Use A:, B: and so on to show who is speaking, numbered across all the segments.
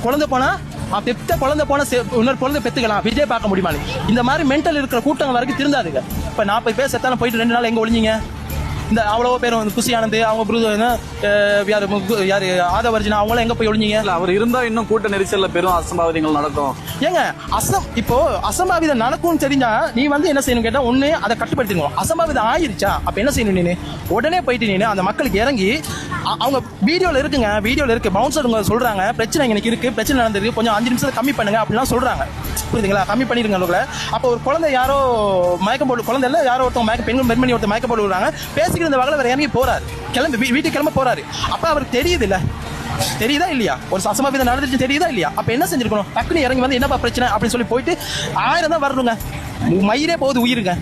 A: குழந்தை போனா பெத்த குழந்தை போன இன்னொரு குழந்தை பெத்துக்கலாம், விஜய் பார்க்க முடியுமா? இந்த மாதிரி மென்டல் இருக்கிற கூட்டங்கள் வரைக்கும் திருந்தாதுங்க. இப்ப 40 பேர் செத்தாலும் போயிட்டு 2 நாள் எங்க ஒளிஞ்சிங்க? இந்த அவ்வளவு பேர் வந்து குஷி ஆனந்த் அவங்க யாரு ஆதவர்ஜினா அவங்களாம் எங்க போய் ஒளிஞ்சிங்க?
B: அவர் இருந்தா இன்னும் கூட்ட நெரிசல்ல பெரும் அசம்பாவிதங்கள் நடக்கும்.
A: ஏங்க இப்போ அசம்பாவிதம் நடக்கும்னு தெரிஞ்சா நீ வந்து என்ன செய்யணும் கேட்டா, ஒண்ணு அதை கட்டுப்படுத்திக்கணும். அசம்பாவிதம் ஆயிருச்சா அப்ப என்ன செய்யணும்? நீ உடனே போயிட்டு நீ அந்த மக்களுக்கு இறங்கி, அவங்க வீடியோல இருக்குங்க, வீடியோல இருக்கு, பவுன்சர் சொல்றாங்க பிரச்சனை எனக்கு இருக்கு, பிரச்சனை நடந்திருக்கு, கொஞ்சம் 5 நிமிஷத்தை கம்மி பண்ணுங்க அப்படிலாம் சொல்றாங்க. புரியுதுங்களா? கம்மி பண்ணிருங்க. அப்போ ஒரு குழந்தை யாரோ மயக்கம் போட்டு, குழந்தை இல்ல யாரோ ஒருத்தவங்க பெண்மணி ஒருத்தர் மயக்கம் போட்டு விடுறாங்க, பேசிக்கிட்டு இந்த வகையில் வேற இறங்கி போறாரு, வீட்டுக்கு கிளம்ப போறாரு. அப்ப அவருக்கு தெரியுது இல்ல, தெரியுதா இல்லையா? ஒரு அசம்பாவிதம் நடந்துச்சு தெரியுதா இல்லையா? அப்ப என்ன செஞ்சிருக்கணும்? டக்குனு இறங்கி வந்து என்னப்பா பிரச்சனை அப்படின்னு சொல்லி போயிட்டு 1000 தான் வரணுங்க, மயிரே போகுது உயிருங்க.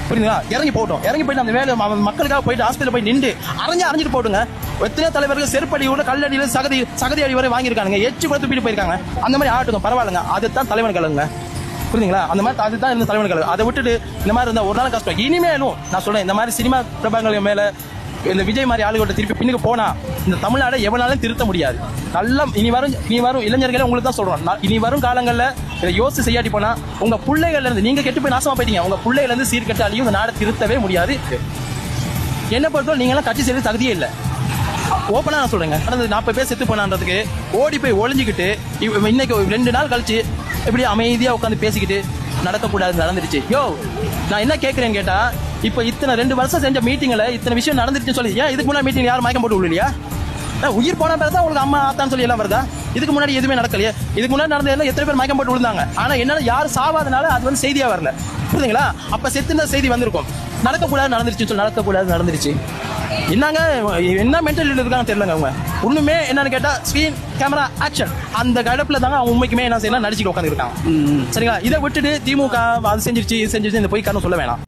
A: புரியுதுங்களா? இறங்கி போட்டோம், இறங்கி போயிட்டு அந்த வேலை மக்களுக்காக போயிட்டு ஹாஸ்பிட்டல் போய் நின்று அரைஞ்சிட்டு போட்டுங்க. எத்தனையோ தலைவர்கள் செருப்படி கூட கல்லடியில சகதி அடி வரை வாங்கியிருக்காங்க, எச்சு கூட தூக்கிட்டு போயிருக்காங்க. அந்த மாதிரி ஆட்டுங்க, பரவாயில்லைங்க, அதுதான் தலைவன் கலங்க. புரியுதுங்களா? அந்த மாதிரி அதுதான் இருந்த தலைவன் கலகு. அதை விட்டுட்டு இந்த மாதிரி இருந்தா ஒரு நாள் கஷ்டம். இனிமேலும் நான் சொல்றேன், இந்த மாதிரி சினிமா பிரபலங்கள் மேல இந்த விஜய் மாதிரி ஆளுகிட்ட திருப்பி பின்னுக்கு போனா இந்த தமிழ்நாடை எவ்வளவு திருத்த முடியாது. நல்லா இனி வரும் இளைஞர்களே உங்களுக்கு தான் சொல்றோம், இனி வரும் காலங்களில் இதை யோசிச்சு செய்யாட்டி போனா உங்க பிள்ளைகள்ல இருந்து நீங்க கெட்டு போய் நாசமா போயிட்டீங்க, உங்க பிள்ளைகள்ல இருந்து சீர்கெட்டு அழியும் இந்த நாடை திருத்தவே முடியாது. என்ன பொறுத்தவரை நீங்க எல்லாம் கட்சி செய்யறது தகுதியே இல்லை. ஓப்பனா நான் சொல்றேங்க, கடந்த 40 பேர் செத்து போனான்றதுக்கு ஓடி போய் ஒளிஞ்சுக்கிட்டு இன்னைக்கு 2 நாள் கழிச்சு எப்படி அமைதியா உட்காந்து பேசிக்கிட்டு நடக்கக்கூடாது நடந்துருச்சு. யோ நான் என்ன கேட்கிறேன்னு கேட்டா, இப்ப இத்தனை 2 வருஷம் செஞ்ச மீட்டிங்ல இத்தனை விஷயம் நடந்துருச்சுன்னு சொல்லி, ஏன் இதுக்கு முன்னாடி மீட்டிங் யாரும் மயக்கம் போட்டு விடலையா? உயிர் போன பேர் தான் உங்களுக்கு அம்மா ஆத்தான்னு சொல்லி எல்லாம் வருதா? இதுக்கு முன்னாடி எதுவுமே நடக்கலையே. இதுக்கு முன்னாடி நடந்த எத்தனை பேர் மயக்கம் போட்டு விழுந்தாங்க, ஆனா என்னன்னா யாரும் சாவாதனால அது வந்து செய்தியா வரல. புரியுதுங்களா? அப்ப செத்துன செய்தி வந்திருக்கும், நடக்கக்கூடாது நடந்துருச்சு சொல்லி நடக்கக்கூடாது நடந்துருச்சு. என்னங்க என்ன மென்டாலிட்டி இருக்காங்க தெரியலங்க. அவங்க ஒண்ணுமே என்னன்னு கேட்டா ஸ்கிரீன் கேமரா ஆக்ஷன் அந்த கடப்புல தாங்க அவங்க உண்மைக்குமே என்ன செய்யலாம் நடிச்சுட்டு உட்காந்துருக்காங்க. சரிங்களா? இதை விட்டுட்டு திமுக அது செஞ்சிருச்சு இது செஞ்சிருச்சு இந்த போய் காரணம் சொல்ல வேணாம்.